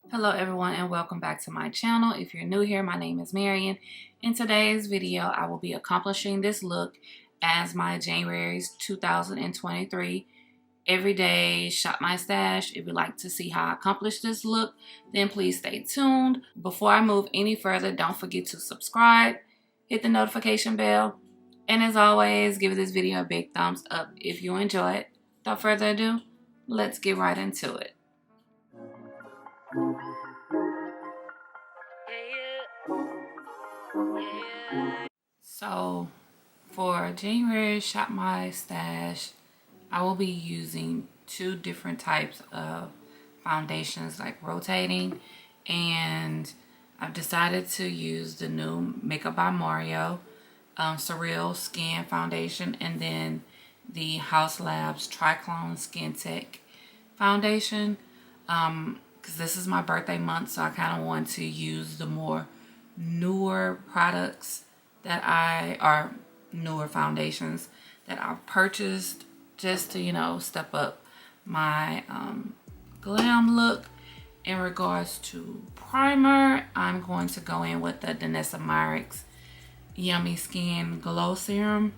Hello everyone and welcome back to my channel. If you're new here, my name is Marion. In today's video, I will be accomplishing this look as my January's 2023 everyday shop my stash. If you'd like to see how I accomplish this look, then please stay tuned. Before I move any further, don't forget to subscribe, hit the notification bell, and as always, give this video a big thumbs up if you enjoy it. Without further ado, let's get right into it. So for January shop my stash, I will be using two different types of foundations, like rotating, and I've decided to use the new Makeup by Mario Surreal Skin Foundation, and then the House Labs Triclone Skin Tech Foundation, because this is my birthday month, so I kind of want to use the more newer products newer foundations that I've purchased, just to, you know, step up my glam look. In regards to primer, I'm going to go in with the Danessa Myricks Yummy Skin Glow Serum.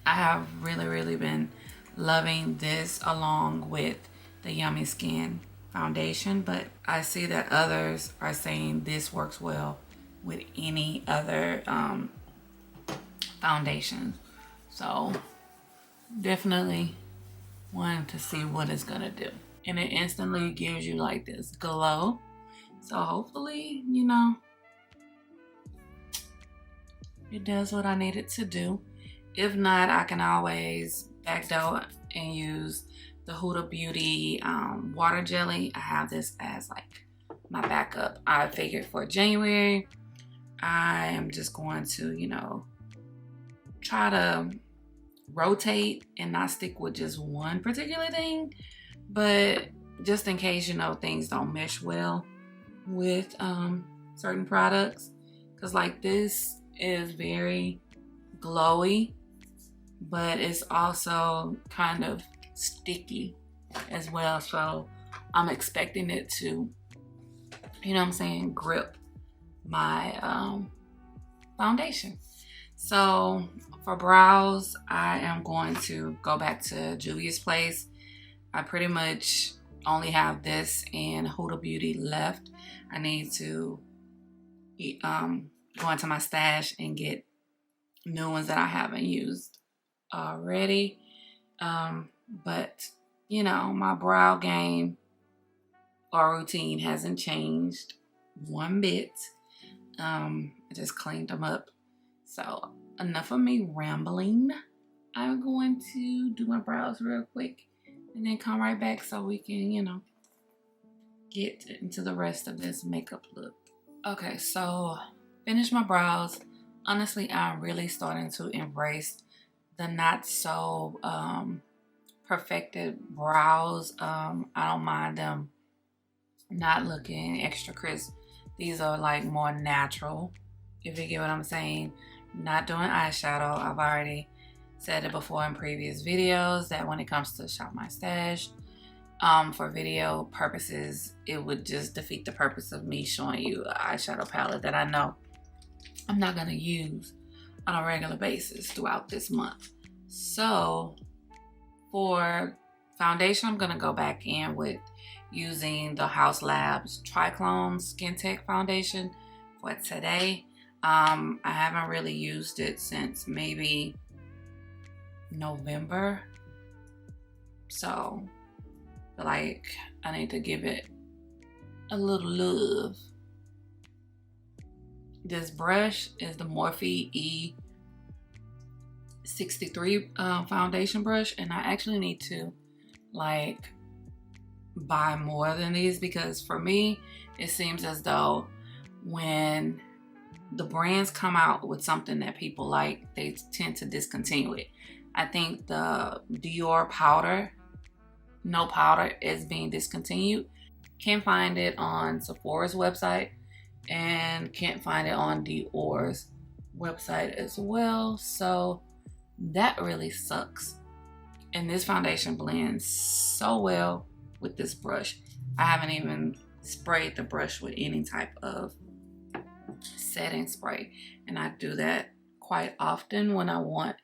I have really been loving this along with the Yummy Skin foundation, but I see that others are saying this works well with any other foundation. So definitely wanting to see what it's gonna do. And it instantly gives you like this glow. So hopefully, you know, it does what I need it to do. If not, I can always backdoor and use the Huda Beauty water jelly. I have this as like my backup. I figured for January, I am just going to, you know, try to rotate and not stick with just one particular thing, but just in case, you know, things don't mesh well with certain products, because like this is very glowy, but it's also kind of sticky as well, so I'm expecting it to, you know what I'm saying, grip my foundation. So for brows, I am going to go back to Juvia's Place. I pretty much only have this and Huda Beauty left. I need to go into my stash and get new ones that I haven't used already. But you know, my brow game or routine hasn't changed one bit. I just cleaned them up. So enough of me rambling. I'm going to do my brows real quick and then come right back so we can, you know, get into the rest of this makeup look. Okay, so finish my brows. Honestly, I'm really starting to embrace the not so perfected brows. I don't mind them not looking extra crisp. These are like more natural, if you get what I'm saying. Not doing eyeshadow. I've already said it before in previous videos that when it comes to shop my stash, for video purposes, it would just defeat the purpose of me showing you an eyeshadow palette that I know I'm not gonna use on a regular basis throughout this month. So for foundation, I'm gonna go back in with using the House Labs Triclone Skin Tech Foundation for today. I haven't really used it since maybe November, so I feel like I need to give it a little love. This brush is the Morphe E63 foundation brush, and I actually need to like buy more than these, because for me it seems as though when the brands come out with something that people like, they tend to discontinue it. I think the Dior powder, no powder, is being discontinued. Can't find it on Sephora's website and can't find it on Dior's website as well, so that really sucks. And this foundation blends so well with this brush. I haven't even sprayed the brush with any type of setting spray. And I do that quite often when I want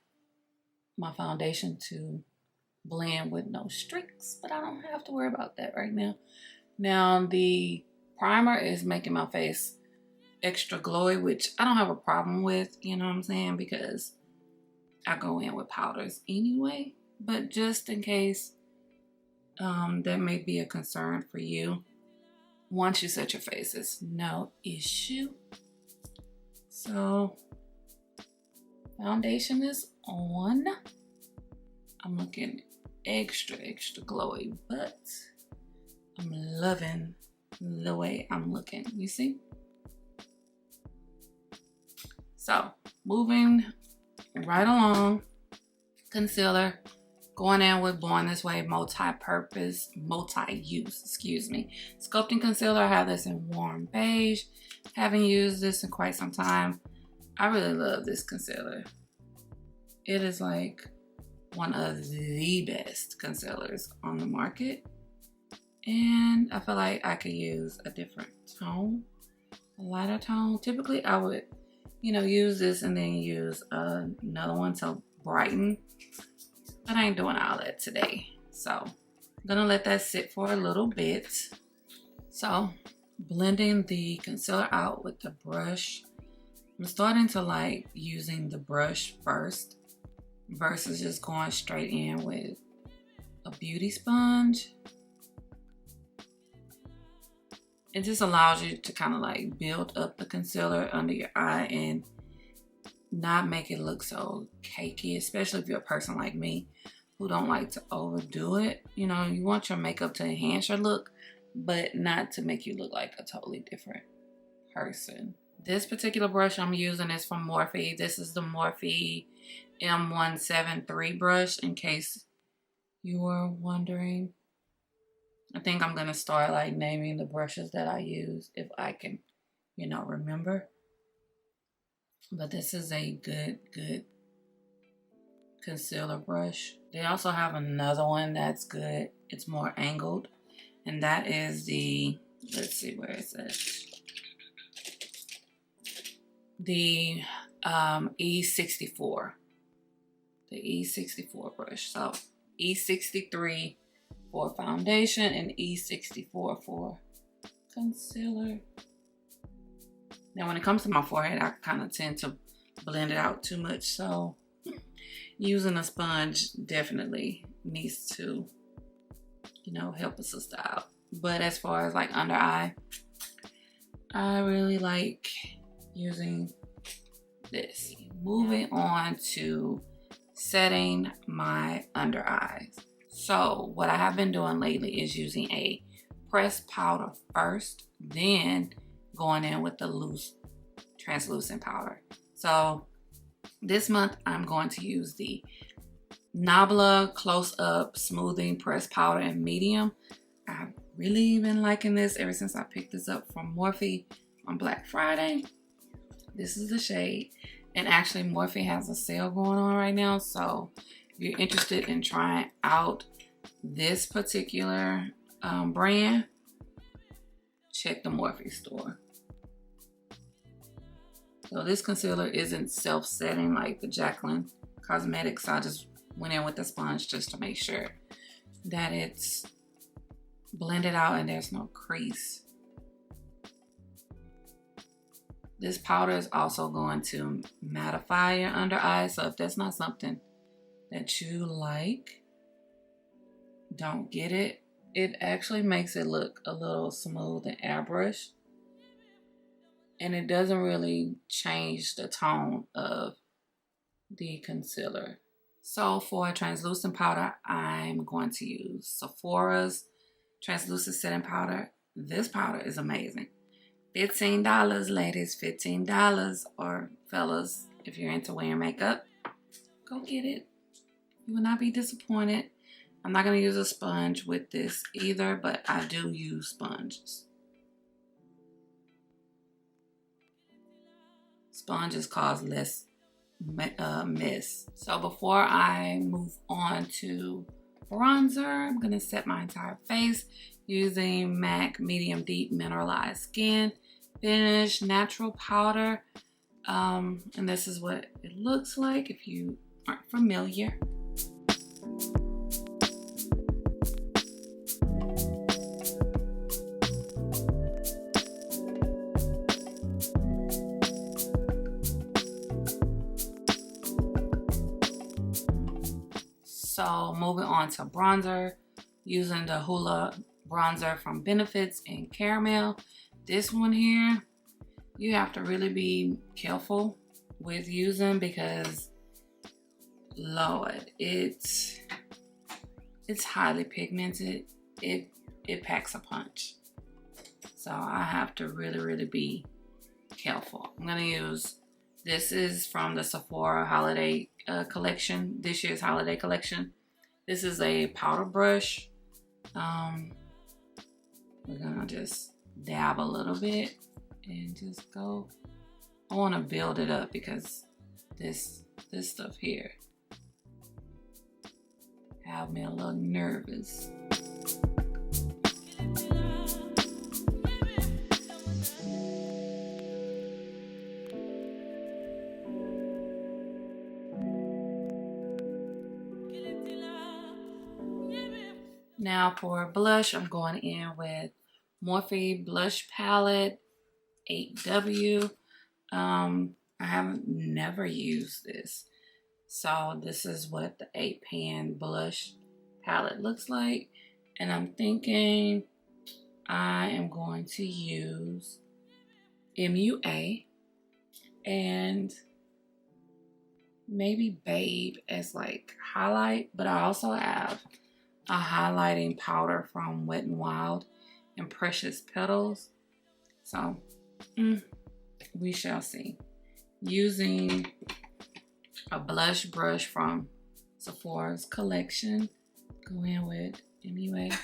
my foundation to blend with no streaks, but I don't have to worry about that right now. Now the primer is making my face extra glowy, which I don't have a problem with, you know what I'm saying, because I go in with powders anyway. But just in case that may be a concern for you, once you set your face, it's no issue. So foundation is on. I'm looking extra glowy, but I'm loving the way I'm looking, you see? So moving right along, concealer, going in with Born This Way multi-use, sculpting concealer. I have this in warm beige. Haven't used this in quite some time. I really love this concealer. It is like one of the best concealers on the market. And I feel like I could use a different tone, a lighter tone. Typically I would, use this and then use another one to brighten. But I ain't doing all that today. So I'm gonna let that sit for a little bit. So blending the concealer out with the brush. I'm starting to like using the brush first versus just going straight in with a beauty sponge. It just allows you to kind of like build up the concealer under your eye and not make it look so cakey, especially if you're a person like me who don't like to overdo it. You want your makeup to enhance your look, but not to make you look like a totally different person. This particular brush I'm using is from Morphe. This is the Morphe M173 brush, in case you were wondering. I think I'm gonna start like naming the brushes that I use if I can, remember. But this is a good concealer brush. They also have another one that's good. It's more angled, and that is the, let's see where it's at. The E64. The E64 brush. So E63 for foundation and E64 for concealer. Now when it comes to my forehead, I kind of tend to blend it out too much, so using a sponge definitely needs to, help a sister out. But as far as like under eye, I really like using this. Moving on to setting my under eyes. So what I have been doing lately is using a pressed powder first, then going in with the loose translucent powder. So this month I'm going to use the Nabla Close Up Smoothing Pressed Powder in medium. I've really been liking this ever since I picked this up from Morphe on Black Friday. This is the shade, and actually Morphe has a sale going on right now, so if you're interested in trying out this particular brand, check the Morphe store. So this concealer isn't self-setting like the Jaclyn Cosmetics. I just went in with the sponge just to make sure that it's blended out and there's no crease. This powder is also going to mattify your under eye, so if that's not something that you like, don't get it. It actually makes it look a little smooth and airbrushed, and it doesn't really change the tone of the concealer. So for a translucent powder, I'm going to use Sephora's translucent setting powder. This powder is amazing. $15, ladies, $15. Or fellas, if you're into wearing makeup, go get it. You will not be disappointed. I'm not going to use a sponge with this either, but I do use sponges. Sponges cause less mess. So before I move on to bronzer, I'm going to set my entire face using MAC Medium Deep Mineralized Skin Finish Natural Powder. And this is what it looks like if you aren't familiar. So moving on to bronzer, using the Hoola bronzer from Benefits in Caramel. This one here, you have to really be careful with using because, Lord, it's highly pigmented. It packs a punch. So I have to really be careful. I'm gonna use, this is from the Sephora holiday collection, this year's holiday collection. This is a powder brush. We're gonna just dab a little bit and just go. I want to build it up because this stuff here have me a little nervous. Now for blush, I'm going in with Morphe Blush Palette 8W. I haven't never used this. So this is what the 8-pan blush palette looks like. And I'm thinking I am going to use MUA and maybe Babe as like highlight, but I also have a highlighting powder from Wet n Wild and Precious Petals. So we shall see. Using a blush brush from Sephora's collection, go in with MUA,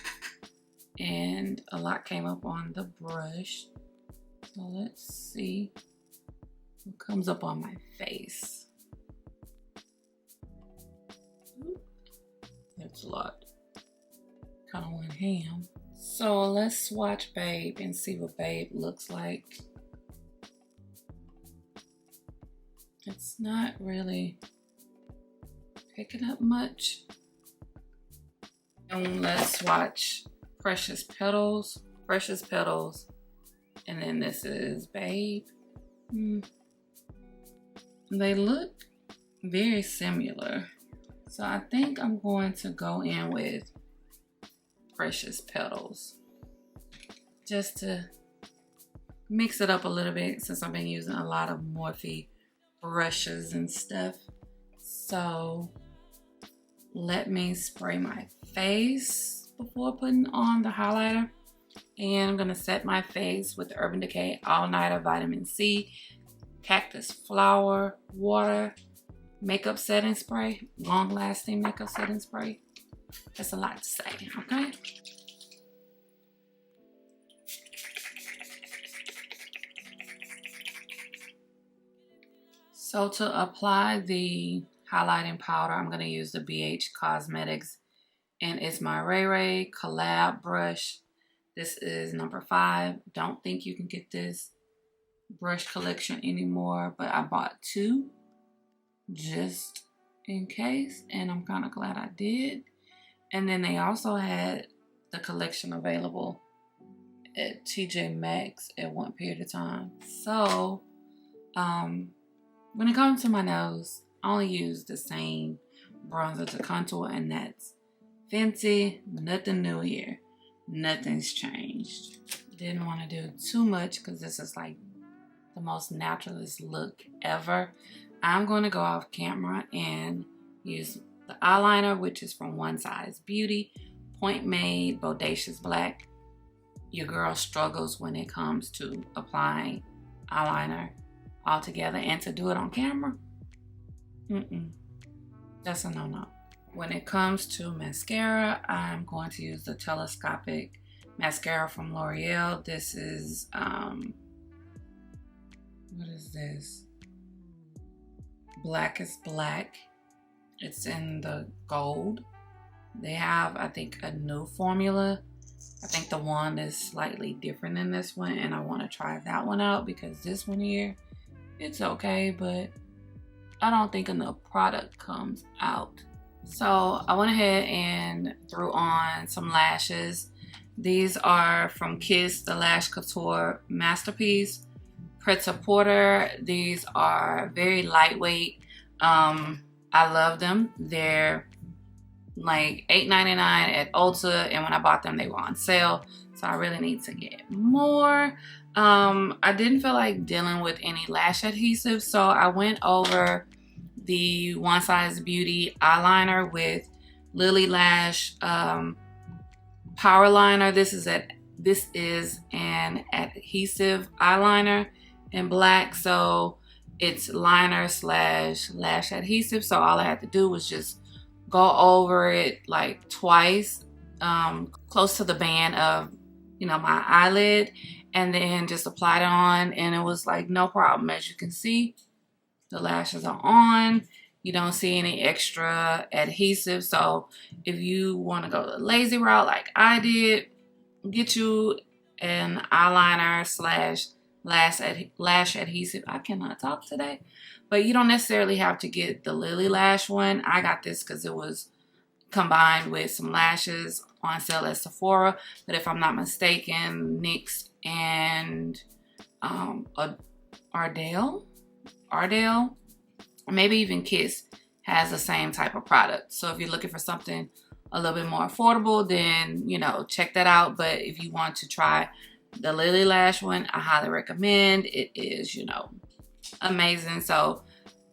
and a lot came up on the brush. So let's see what comes up on my face. That's a lot. Kind of went ham. So let's swatch Babe and see what Babe looks like. It's not really picking up much. And let's swatch Precious Petals. Precious Petals. And then this is Babe. They look very similar. So I think I'm going to go in with Precious Petals just to mix it up a little bit since I've been using a lot of Morphe brushes and stuff. So let me spray my face before putting on the highlighter, and I'm gonna set my face with the Urban Decay All Nighter Vitamin C Cactus Flower Water Makeup Setting Spray, long lasting makeup setting spray. That's a lot to say, okay? So to apply the highlighting powder, I'm going to use the BH Cosmetics, and it's my Ray Ray Collab brush. This is number 5. Don't think you can get this brush collection anymore, but I bought 2 just in case, and I'm kind of glad I did. And then they also had the collection available at TJ Maxx at one period of time. So when it comes to my nose, I only use the same bronzer to contour, and that's Fenty. Nothing new here. Nothing's changed. Didn't want to do too much because this is like the most naturalist look ever. I'm going to go off camera and use the eyeliner, which is from One Size Beauty, Point Made Bodacious Black. Your girl struggles when it comes to applying eyeliner all together, and to do it on camera, that's a no-no. When it comes to mascara, I'm going to use the Telescopic Mascara from L'Oreal. This is, what is this? Black is Black. It's in the gold. They have, I think, a new formula I think the wand is slightly different than this one, and I want to try that one out because this one here, it's okay, but I don't think enough product comes out. So I went ahead and threw on some lashes. These are from Kiss, the Lash Couture Masterpiece. Pret-a-Porter. These are very lightweight. I love them. They're like $8.99 at Ulta, and when I bought them, they were on sale. So I really need to get more. I didn't feel like dealing with any lash adhesive, so I went over the One Size Beauty eyeliner with Lily Lash Power Liner. This is an adhesive eyeliner in black, so it's liner slash lash adhesive. So all I had to do was just go over it like twice, close to the band of, my eyelid, and then just applied it on, and it was like no problem. As you can see, the lashes are on. You don't see any extra adhesive. So if you want to go the lazy route like I did, get you an eyeliner slash lash adhesive. I cannot talk today. But you don't necessarily have to get the Lily Lash one. I got this because it was combined with some lashes on sale at Sephora. But if I'm not mistaken, NYX and Ardell, or maybe even Kiss has the same type of product. So if you're looking for something a little bit more affordable, then, check that out. But if you want to try the Lily Lash one, I highly recommend. It is, amazing. So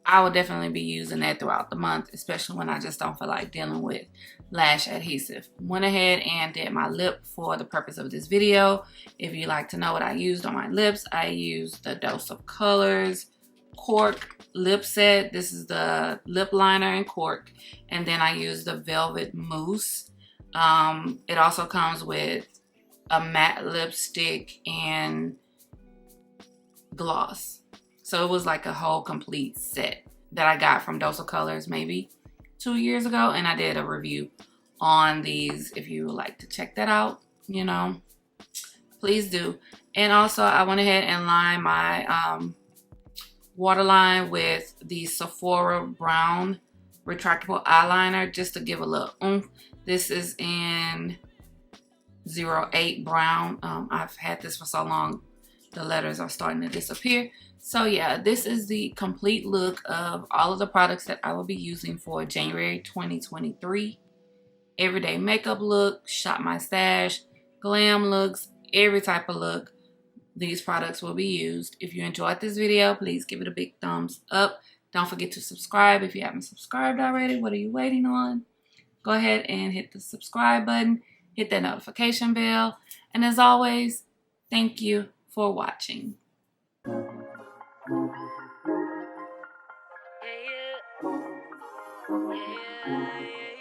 I will definitely be using that throughout the month, especially when I just don't feel like dealing with lash adhesive. Went ahead and did my lip for the purpose of this video. If you'd like to know what I used on my lips, I used the Dose of Colors Cork lip set. This is the lip liner in cork, and then I used the Velvet Mousse. It also comes with a matte lipstick and gloss. So it was like a whole complete set that I got from Dose of Colors maybe 2 years ago, and I did a review on these. If you would like to check that out, please do. And also I went ahead and lined my waterline with the Sephora Brown retractable eyeliner just to give a little oomph. This is in 08 Brown. I've had this for so long, the letters are starting to disappear. So yeah, this is the complete look of all of the products that I will be using for January 2023. Everyday makeup look, shop my stash, glam looks, every type of look. These products will be used. If you enjoyed this video, please give it a big thumbs up. Don't forget to subscribe if you haven't subscribed already. What are you waiting on? Go ahead and hit the subscribe button. Hit that notification bell. And as always, thank you for watching. Yeah.